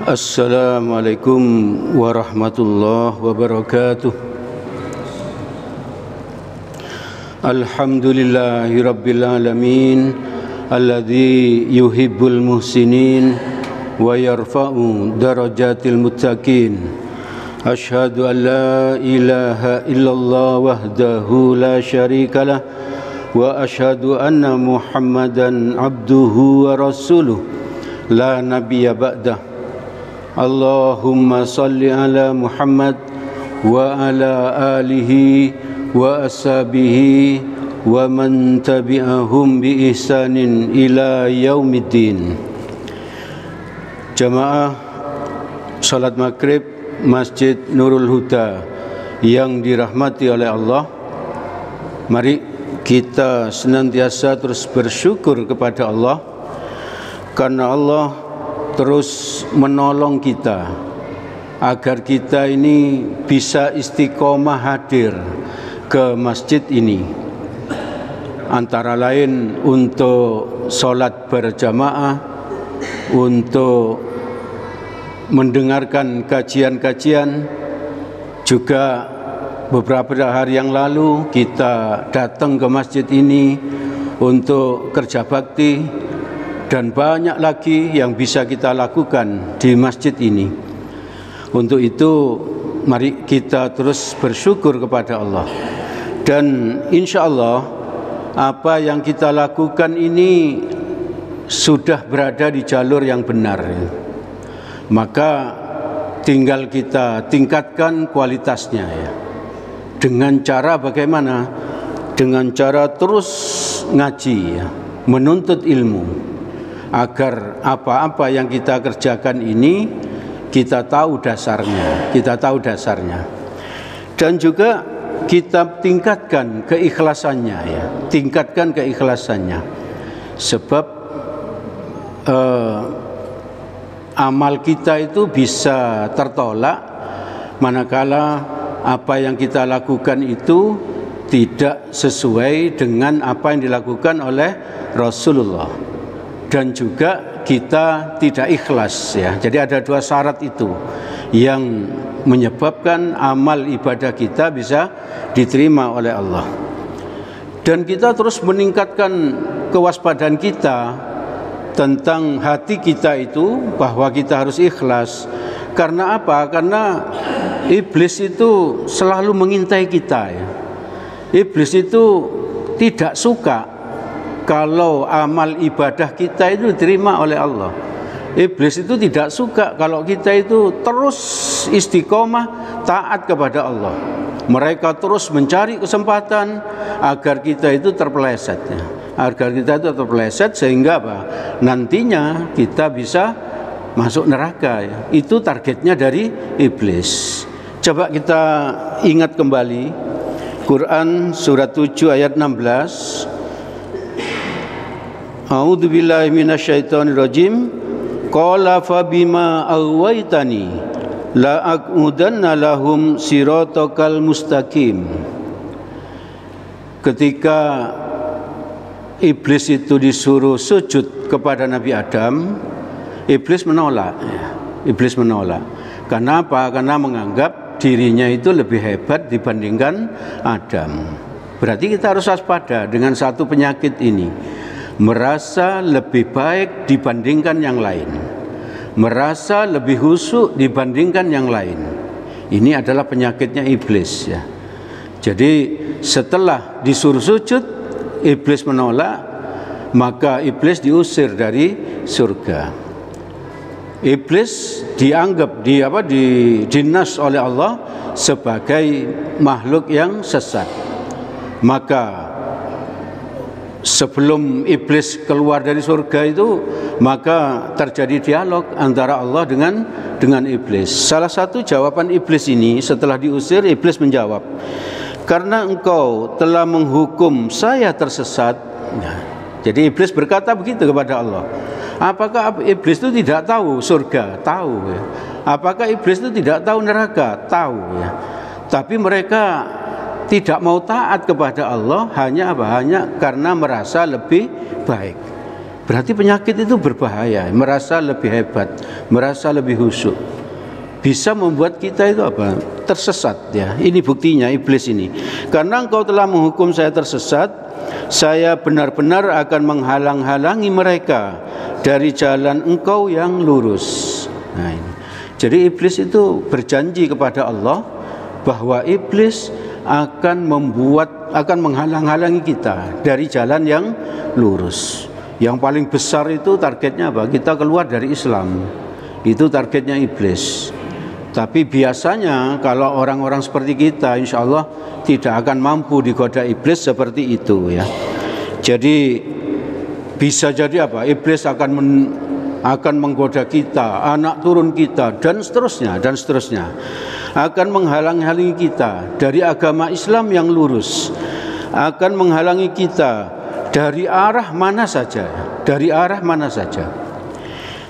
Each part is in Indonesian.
Assalamualaikum warahmatullahi wabarakatuh. Alhamdulillahi rabbil alamin, alladzi yuhibbul muhsinin wa yarfa'u darajatil muttaqin. Asyhadu an la ilaha illallah wahdahu la syarikalah wa asyhadu anna Muhammadan abduhu wa rasuluh la nabiyya ba'dah. Allahumma salli ala Muhammad wa ala alihi wa ashabihi wa man tabi'ahum bi ihsanin ila yaumiddin. Jamaah salat maghrib Masjid Nurul Huda yang dirahmati oleh Allah, mari kita senantiasa terus bersyukur kepada Allah karena Allah terus menolong kita agar kita ini bisa istiqomah hadir ke masjid ini, antara lain untuk sholat berjamaah, untuk mendengarkan kajian-kajian. Juga beberapa hari yang lalu kita datang ke masjid ini untuk kerja bakti, dan banyak lagi yang bisa kita lakukan di masjid ini. Untuk itu mari kita terus bersyukur kepada Allah, dan insya Allah apa yang kita lakukan ini sudah berada di jalur yang benar. Maka tinggal kita tingkatkan kualitasnya ya. Dengan cara bagaimana? Dengan cara terus ngaji ya, menuntut ilmu, agar apa-apa yang kita kerjakan ini kita tahu dasarnya, dan juga kita tingkatkan keikhlasannya ya, sebab amal kita itu bisa tertolak manakala apa yang kita lakukan itu tidak sesuai dengan apa yang dilakukan oleh Rasulullah, dan juga kita tidak ikhlas ya. Jadi ada dua syarat itu yang menyebabkan amal ibadah kita bisa diterima oleh Allah. Dan kita terus meningkatkan kewaspadaan kita tentang hati kita itu, bahwa kita harus ikhlas. Karena apa? Karena iblis itu selalu mengintai kita ya. Iblis itu tidak suka kalau amal ibadah kita itu diterima oleh Allah. Iblis itu tidak suka kalau kita itu terus istiqomah taat kepada Allah. Mereka terus mencari kesempatan agar kita itu terpeleset ya. Sehingga apa? Nantinya kita bisa masuk neraka ya. Itu targetnya dari iblis. Coba kita ingat kembali Quran surat 7 ayat 16. A'udzubillahi minasyaitonirrajim. Qala fabima aghwaytani la aqudanna lahum siratakal mustaqim. Ketika iblis itu disuruh sujud kepada Nabi Adam, iblis menolak. Kenapa? Karena menganggap dirinya itu lebih hebat dibandingkan Adam. Berarti kita harus waspada dengan satu penyakit ini, merasa lebih baik dibandingkan yang lain, merasa lebih khusyuk dibandingkan yang lain. Ini adalah penyakitnya iblis ya. Jadi setelah disuruh sujud, iblis menolak, maka iblis diusir dari surga. Iblis dianggap dinas oleh Allah sebagai makhluk yang sesat. Maka sebelum iblis keluar dari surga itu, maka terjadi dialog antara Allah dengan iblis. Salah satu jawaban iblis ini setelah diusir, iblis menjawab, karena engkau telah menghukum saya tersesat. Nah, jadi iblis berkata begitu kepada Allah. Apakah iblis itu tidak tahu surga? Tahu ya. Apakah iblis itu tidak tahu neraka? Tahu ya. Tapi mereka tidak mau taat kepada Allah hanya karena merasa lebih baik. Berarti penyakit itu berbahaya, merasa lebih hebat, merasa lebih khusyuk. Bisa membuat kita itu apa? Tersesat ya. Ini buktinya iblis ini. Karena engkau telah menghukum saya tersesat, saya benar-benar akan menghalang-halangi mereka dari jalan engkau yang lurus. Nah ini. Jadi iblis itu berjanji kepada Allah bahwa iblis akan menghalang-halangi kita dari jalan yang lurus. Yang paling besar itu targetnya apa? Kita keluar dari Islam. Itu targetnya iblis. Tapi biasanya kalau orang-orang seperti kita, insya Allah tidak akan mampu digoda iblis seperti itu ya. Jadi bisa jadi apa? Iblis akan menggoda kita, anak turun kita, dan seterusnya, akan menghalang-halangi kita dari agama Islam yang lurus, akan menghalangi kita dari arah mana saja,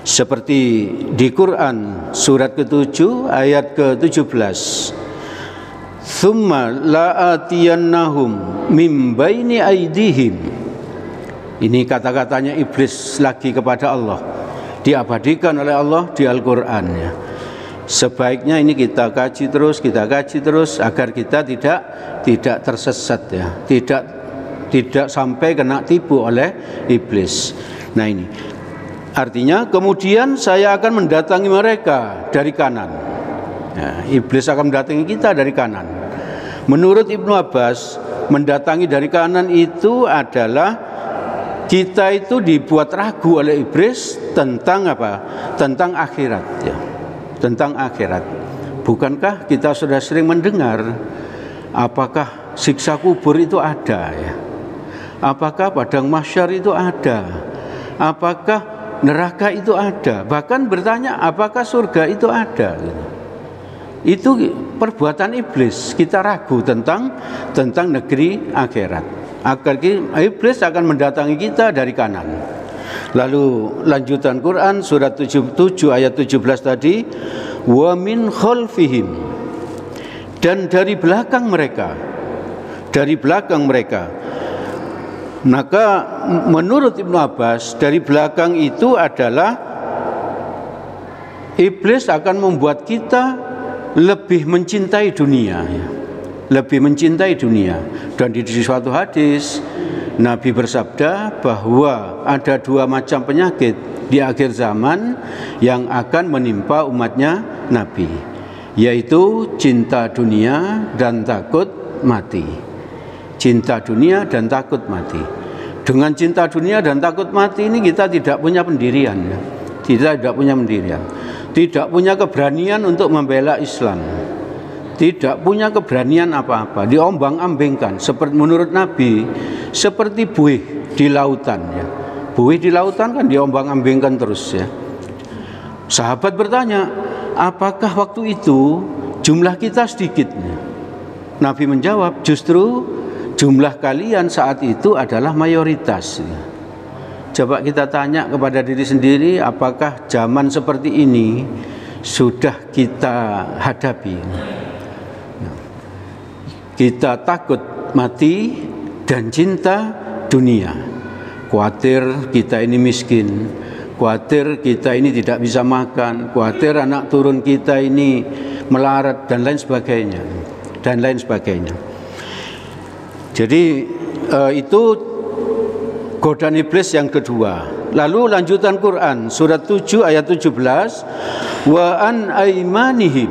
Seperti di Quran surat ke-7 ayat ke-17. Tsumma la'atiyannahum mim baini aydihim. Ini kata-katanya iblis lagi kepada Allah. Diabadikan oleh Allah di Al-Qur'an ya. Sebaiknya ini kita kaji terus agar kita tidak tersesat ya. Tidak sampai kena tipu oleh iblis. Nah ini artinya kemudian saya akan mendatangi mereka dari kanan. Ya, iblis akan mendatangi kita dari kanan. Menurut Ibnu Abbas, mendatangi dari kanan itu adalah kita itu dibuat ragu oleh iblis tentang apa? Tentang akhirat ya. Tentang akhirat. Bukankah kita sudah sering mendengar apakah siksa kubur itu ada ya? Apakah padang mahsyar itu ada? Apakah neraka itu ada? Bahkan bertanya apakah surga itu ada? Itu perbuatan iblis. Kita ragu tentang negeri akhirat. Agar iblis akan mendatangi kita dari kanan. Lalu lanjutan Quran surat 7 ayat 17 tadi, wa min khalfihim, dan dari belakang mereka. Maka menurut Ibnu Abbas, dari belakang itu adalah iblis akan membuat kita lebih mencintai dunia ya. Lebih mencintai dunia. Dan di suatu hadis Nabi bersabda bahwa ada dua macam penyakit di akhir zaman yang akan menimpa umatnya Nabi, yaitu cinta dunia dan takut mati. Cinta dunia dan takut mati. Dengan cinta dunia dan takut mati ini kita tidak punya pendirian ya. Tidak punya pendirian. Tidak punya keberanian untuk membela Islam. Tidak punya keberanian apa-apa, diombang-ambingkan seperti menurut Nabi, seperti buih di lautan ya. Buih di lautan kan diombang-ambingkan terus ya. Sahabat bertanya, apakah waktu itu jumlah kita sedikit? Nabi menjawab, justru jumlah kalian saat itu adalah mayoritas. Coba kita tanya kepada diri sendiri, apakah zaman seperti ini sudah kita hadapi? Kita takut mati dan cinta dunia. Khawatir kita ini miskin, khawatir kita ini tidak bisa makan, khawatir anak turun kita ini melarat dan lain sebagainya. Jadi itu godaan iblis yang kedua. Lalu lanjutan Quran surat 7 ayat 17, wa an aimanihim,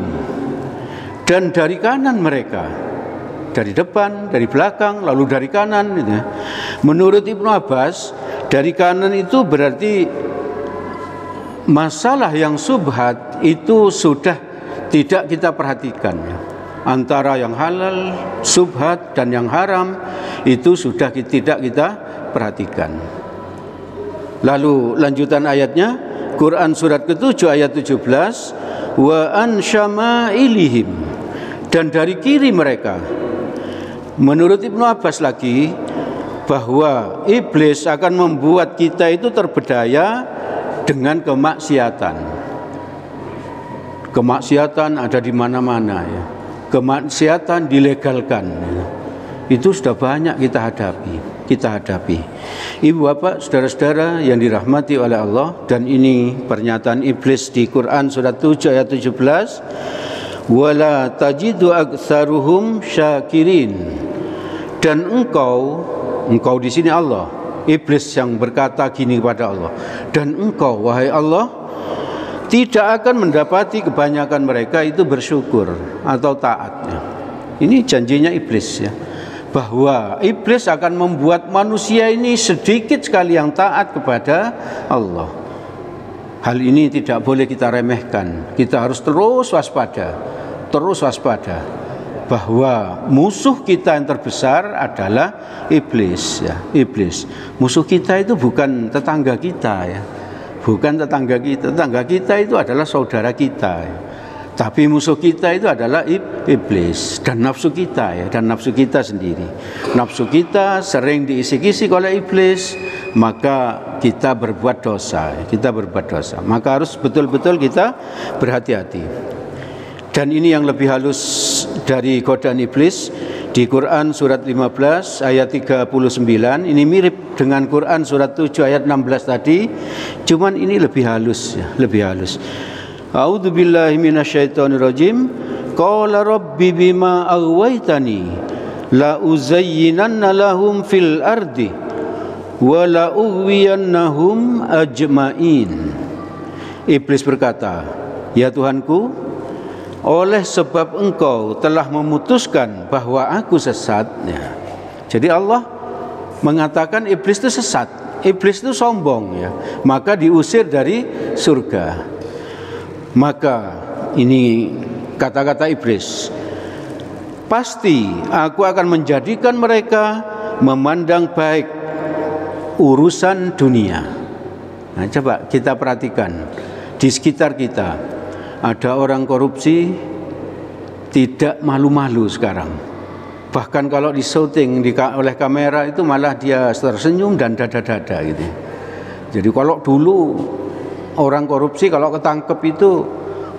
dan dari kanan mereka. Dari depan, dari belakang, lalu dari kanan gitu. Menurut Ibnu Abbas, dari kanan itu berarti masalah yang subhat itu sudah tidak kita perhatikan. Antara yang halal, subhat, dan yang haram itu sudah tidak kita perhatikan. Lalu lanjutan ayatnya, Quran surat ke-7 ayat 17, wa an syama'ilihim, dan dari kiri mereka. Menurut Ibnu Abbas lagi, bahwa iblis akan membuat kita itu terbedaya dengan kemaksiatan. Kemaksiatan ada di mana-mana ya. Kemaksiatan dilegalkan. Itu sudah banyak kita hadapi. kita hadapi. Ibu bapak, saudara-saudara yang dirahmati oleh Allah, dan ini pernyataan iblis di Quran surat 7 ayat 17, wala tajidu aktsaruhum syakirin. Dan engkau di sini Allah, iblis yang berkata gini kepada Allah, dan engkau wahai Allah tidak akan mendapati kebanyakan mereka itu bersyukur atau taatnya. Ini janjinya iblis ya, bahwa iblis akan membuat manusia ini sedikit sekali yang taat kepada Allah. Hal ini tidak boleh kita remehkan. Kita harus terus waspada bahwa musuh kita yang terbesar adalah iblis ya, iblis. Musuh kita itu bukan tetangga kita ya. Bukan tetangga kita itu adalah saudara kita ya. Tapi musuh kita itu adalah iblis dan nafsu kita ya, dan nafsu kita sendiri. Nafsu kita sering diisi-isi oleh iblis, maka kita berbuat dosa, Maka harus betul-betul kita berhati-hati. Dan ini yang lebih halus dari godaan iblis di Quran surat 15 ayat 39. Ini mirip dengan Quran surat 7 ayat 16 tadi, cuman ini lebih halus ya, lebih halus. A'udzubillahi minasyaitonirrajim. Qala rabbi bima aghwaytani la uzayyinanna lahum fil ardi wa la ughwiyannahum ajmain. Iblis berkata, ya Tuhanku, oleh sebab engkau telah memutuskan bahwa aku sesat ya. Jadi Allah mengatakan iblis itu sesat, iblis itu sombong ya, maka diusir dari surga. Maka ini kata-kata iblis, pasti aku akan menjadikan mereka memandang baik urusan dunia. Nah, coba kita perhatikan di sekitar kita. Ada orang korupsi tidak malu-malu sekarang. Bahkan kalau di syuting oleh kamera itu malah dia tersenyum dan dada-dada gitu. Jadi kalau dulu orang korupsi kalau ketangkep itu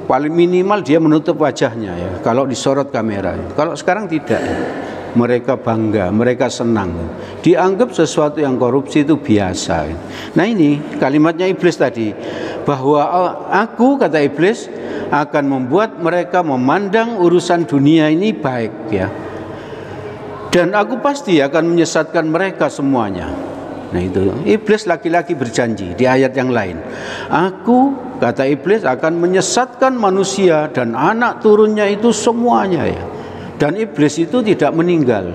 paling minimal dia menutup wajahnya ya, kalau disorot kamera. Kalau sekarang tidak. Mereka bangga, mereka senang. Dianggap sesuatu yang korupsi itu biasa. Nah ini kalimatnya iblis tadi, bahwa aku, kata iblis, akan membuat mereka memandang urusan dunia ini baik ya. Dan aku pasti akan menyesatkan mereka semuanya. Nah itu iblis laki-laki berjanji di ayat yang lain. Aku, kata iblis, akan menyesatkan manusia dan anak turunnya itu semuanya ya. Dan iblis itu tidak meninggal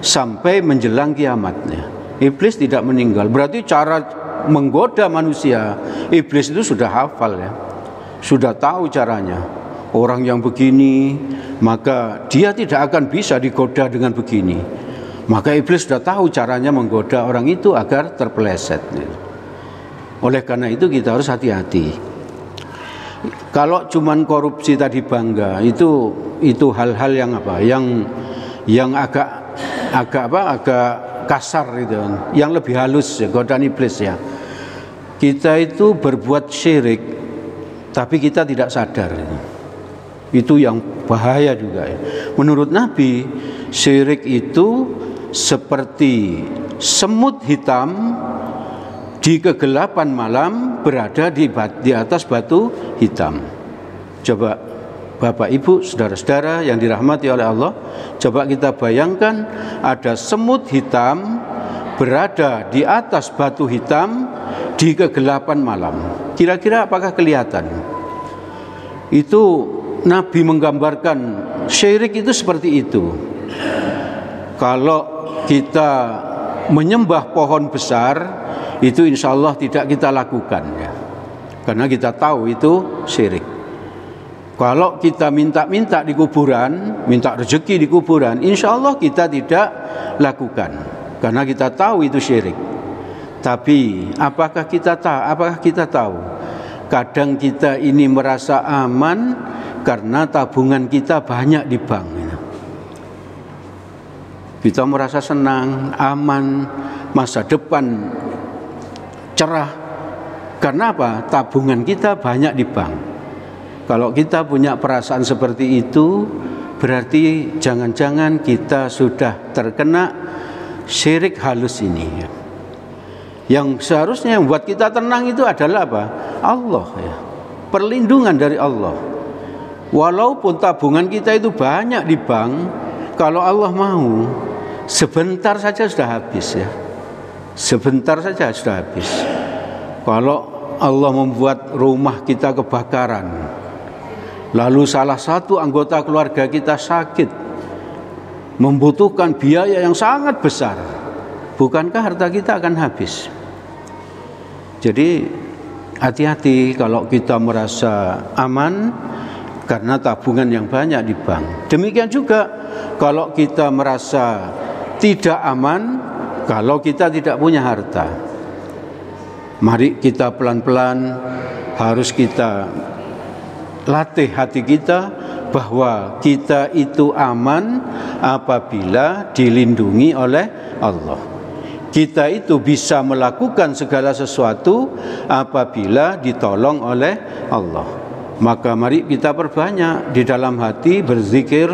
sampai menjelang kiamatnya. Iblis tidak meninggal. Berarti cara menggoda manusia, iblis itu sudah hafal ya, sudah tahu caranya. Orang yang begini, maka dia tidak akan bisa digoda dengan begini. Maka iblis sudah tahu caranya menggoda orang itu agar terpeleset. Oleh karena itu kita harus hati-hati. Kalau cuman korupsi tadi bangga, itu hal-hal yang apa? Yang agak kasar itu, yang lebih halus ya, godaan iblis ya. Kita itu berbuat syirik, tapi kita tidak sadar. Itu yang bahaya juga ya. Menurut Nabi, syirik itu seperti semut hitam di kegelapan malam berada di atas batu hitam. Coba Bapak Ibu, saudara-saudara yang dirahmati oleh Allah, coba kita bayangkan ada semut hitam berada di atas batu hitam di kegelapan malam. Kira-kira apakah kelihatan? Itu Nabi menggambarkan syirik itu seperti itu. Kalau kita menyembah pohon besar, itu insya Allah tidak kita lakukan ya. Karena kita tahu itu syirik. Kalau kita minta-minta di kuburan, minta rezeki di kuburan, insya Allah kita tidak lakukan, karena kita tahu itu syirik. Tapi apakah kita tahu? Kadang kita ini merasa aman karena tabungan kita banyak di bank. Kita merasa senang, aman, masa depan cerah. Karena apa? Tabungan kita banyak di bank. Kalau kita punya perasaan seperti itu, berarti jangan-jangan kita sudah terkena syirik halus ini. Yang seharusnya yang buat kita tenang itu adalah apa? Allah ya. Perlindungan dari Allah. Walaupun tabungan kita itu banyak di bank, kalau Allah mau, sebentar saja sudah habis ya. Sebentar saja sudah habis. Kalau Allah membuat rumah kita kebakaran, lalu salah satu anggota keluarga kita sakit, membutuhkan biaya yang sangat besar, bukankah harta kita akan habis? Jadi hati-hati kalau kita merasa aman karena tabungan yang banyak di bank. Demikian juga kalau kita merasa tidak aman kalau kita tidak punya harta. Mari kita pelan-pelan harus kita latih hati kita bahwa kita itu aman apabila dilindungi oleh Allah. Kita itu bisa melakukan segala sesuatu apabila ditolong oleh Allah. Maka mari kita perbanyak di dalam hati berzikir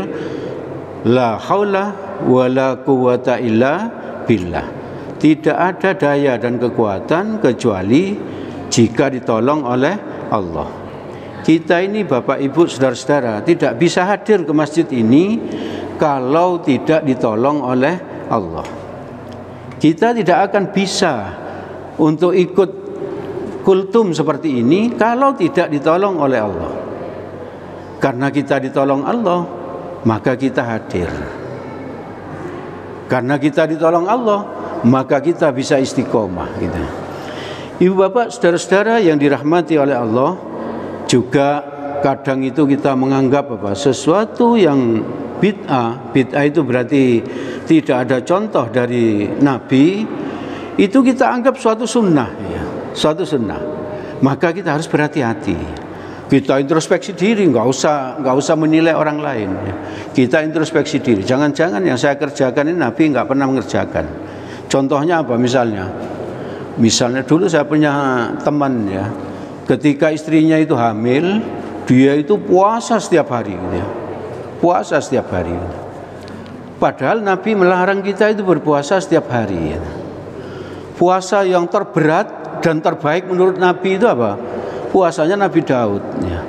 la haula wala quwata illa billah. Tidak ada daya dan kekuatan kecuali jika ditolong oleh Allah. Kita ini Bapak Ibu saudara-saudara tidak bisa hadir ke masjid ini kalau tidak ditolong oleh Allah. Kita tidak akan bisa untuk ikut kultum seperti ini kalau tidak ditolong oleh Allah. Karena kita ditolong Allah, maka kita hadir. Karena kita ditolong Allah, maka kita bisa istiqomah gitu. Ibu bapak saudara-saudara yang dirahmati oleh Allah, juga kadang itu kita menganggap apa sesuatu yang bid'ah. Bid'ah itu berarti tidak ada contoh dari Nabi, itu kita anggap suatu sunnah ya, suatu sunnah. Maka kita harus berhati-hati. Kita introspeksi diri, nggak usah menilai orang lain ya. Kita introspeksi diri. Jangan-jangan yang saya kerjakan ini Nabi nggak pernah mengerjakan. Contohnya apa misalnya? Misalnya dulu saya punya teman ya, ketika istrinya itu hamil, dia itu puasa setiap hari gitu ya. Puasa setiap hari. Padahal Nabi melarang kita itu berpuasa setiap hari. Puasa yang terberat dan terbaik menurut Nabi itu apa? Puasanya Nabi Daud. Ya.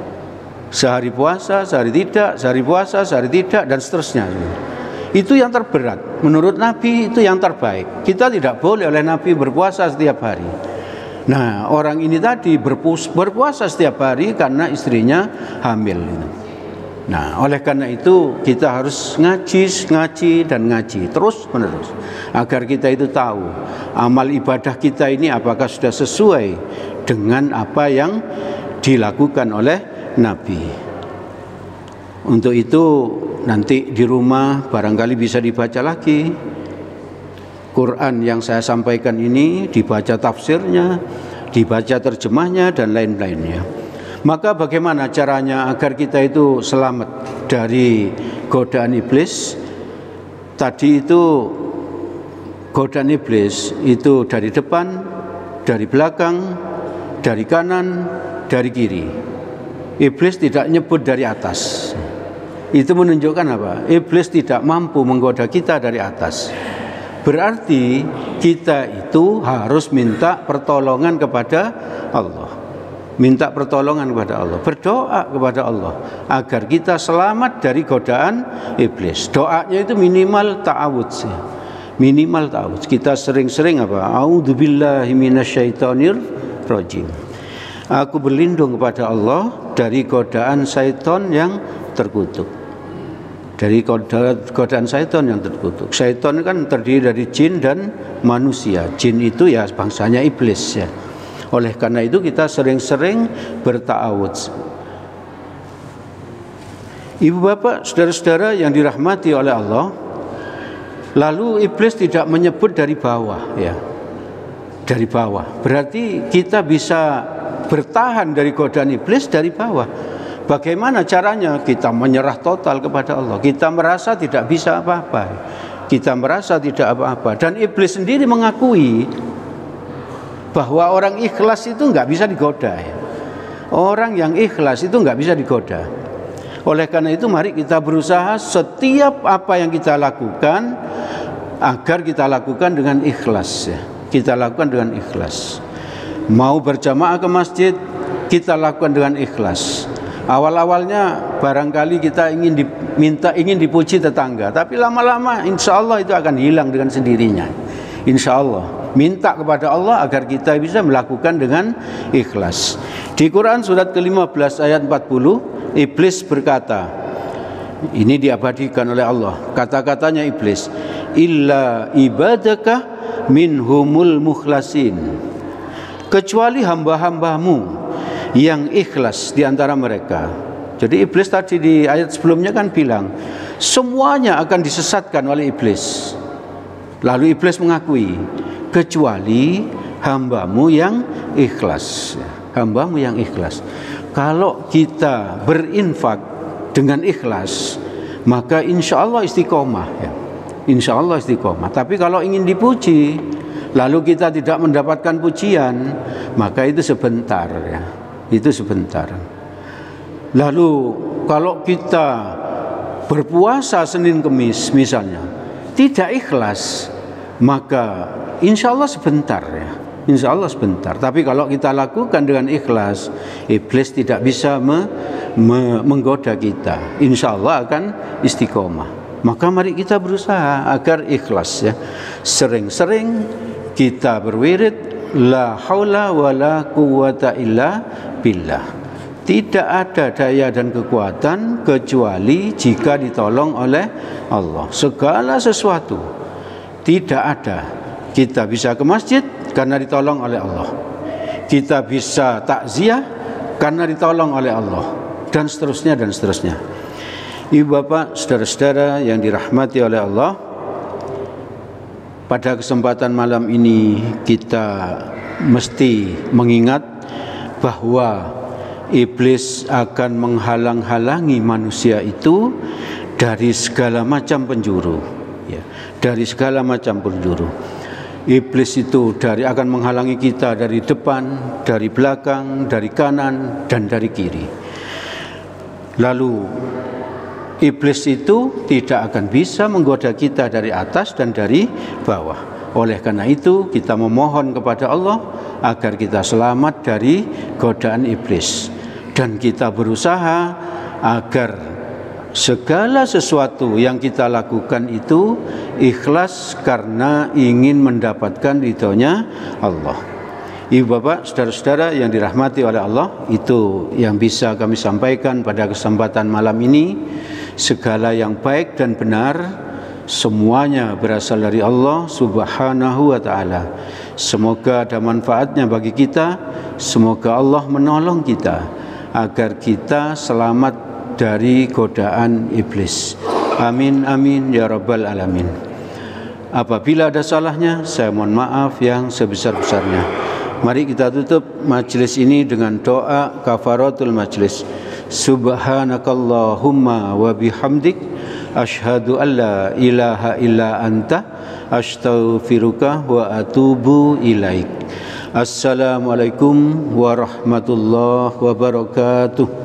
Sehari puasa, sehari tidak, sehari puasa, sehari tidak, dan seterusnya. Itu yang terberat. Menurut Nabi itu yang terbaik. Kita tidak boleh oleh Nabi berpuasa setiap hari. Nah, orang ini tadi berpuasa setiap hari karena istrinya hamil. Nah, oleh karena itu kita harus ngaji terus menerus agar kita itu tahu amal ibadah kita ini apakah sudah sesuai dengan apa yang dilakukan oleh Nabi. Untuk itu nanti di rumah barangkali bisa dibaca lagi Quran yang saya sampaikan ini, dibaca tafsirnya, dibaca terjemahnya dan lain-lainnya. Maka bagaimana caranya agar kita itu selamat dari godaan iblis? Tadi itu godaan iblis itu dari depan, dari belakang, dari kanan, dari kiri. Iblis tidak nyebut dari atas. Itu menunjukkan apa? Iblis tidak mampu menggoda kita dari atas. Berarti kita itu harus minta pertolongan kepada Allah. Minta pertolongan kepada Allah, berdoa kepada Allah agar kita selamat dari godaan iblis. Doanya itu minimal ta'awudz ya. Minimal ta'awudz. Kita sering-sering apa? A'udzubillahi minasyaitonir rajim. Aku berlindung kepada Allah dari godaan syaitan yang terkutuk. Dari godaan syaitan yang terkutuk. Syaitan kan terdiri dari jin dan manusia. Jin itu ya bangsanya iblis ya. Oleh karena itu kita sering-sering berta'awudz. Ibu bapak, saudara-saudara yang dirahmati oleh Allah, lalu iblis tidak menyebut dari bawah ya. Dari bawah. Berarti kita bisa bertahan dari godaan iblis dari bawah. Bagaimana caranya? Kita menyerah total kepada Allah. Kita merasa tidak bisa apa-apa. Kita merasa tidak apa-apa. Dan iblis sendiri mengakui bahwa orang ikhlas itu nggak bisa digoda. Orang yang ikhlas itu nggak bisa digoda. Oleh karena itu mari kita berusaha setiap apa yang kita lakukan agar kita lakukan dengan ikhlas ya. Kita lakukan dengan ikhlas. Mau berjamaah ke masjid, kita lakukan dengan ikhlas. Awal-awalnya barangkali kita ingin dipuji tetangga, tapi lama-lama insya Allah itu akan hilang dengan sendirinya. Insya Allah minta kepada Allah agar kita bisa melakukan dengan ikhlas. Di Quran surat ke-15 ayat 40, iblis berkata, ini diabadikan oleh Allah, kata-katanya iblis, illa ibadaka minhumul mukhlasin, kecuali hamba-hambamu yang ikhlas di antara mereka. Jadi iblis tadi di ayat sebelumnya kan bilang semuanya akan disesatkan oleh iblis. Lalu iblis mengakui kecuali hambamu yang ikhlas. Hambamu yang ikhlas. Kalau kita berinfak dengan ikhlas, maka insya Allah istiqomah ya. Insya Allah istiqomah. Tapi kalau ingin dipuji, lalu kita tidak mendapatkan pujian, maka itu sebentar ya. Itu sebentar. Lalu kalau kita berpuasa Senin Kemis misalnya, tidak ikhlas, maka insya Allah sebentar ya. Insya Allah sebentar. Tapi kalau kita lakukan dengan ikhlas, iblis tidak bisa menggoda kita. Insya Allah akan istiqomah. Maka mari kita berusaha agar ikhlas ya. Sering-sering kita berwirid la haula wala quwata illa billah. Tidak ada daya dan kekuatan kecuali jika ditolong oleh Allah. Segala sesuatu tidak ada. Kita bisa ke masjid karena ditolong oleh Allah. Kita bisa takziah karena ditolong oleh Allah, dan seterusnya dan seterusnya. Ibu bapak, saudara-saudara yang dirahmati oleh Allah, pada kesempatan malam ini kita mesti mengingat bahwa iblis akan menghalang-halangi manusia itu dari segala macam penjuru ya, dari segala macam penjuru. Iblis itu akan menghalangi kita dari depan, dari belakang, dari kanan, dan dari kiri. Lalu iblis itu tidak akan bisa menggoda kita dari atas dan dari bawah. Oleh karena itu kita memohon kepada Allah agar kita selamat dari godaan iblis, dan kita berusaha agar segala sesuatu yang kita lakukan itu ikhlas karena ingin mendapatkan ridhonya Allah. Ibu bapak, saudara-saudara yang dirahmati oleh Allah, itu yang bisa kami sampaikan pada kesempatan malam ini. Segala yang baik dan benar semuanya berasal dari Allah Subhanahu wa ta'ala. Semoga ada manfaatnya bagi kita. Semoga Allah menolong kita agar kita selamat dari godaan iblis. Amin amin ya rabbal alamin. Apabila ada salahnya, saya mohon maaf yang sebesar-besarnya. Mari kita tutup majelis ini dengan doa kafaratul majelis. Subhanakallahumma wa bihamdik asyhadu an la ilaha illa anta astaghfiruka wa atubu ilaik. Assalamualaikum warahmatullahi wabarakatuh.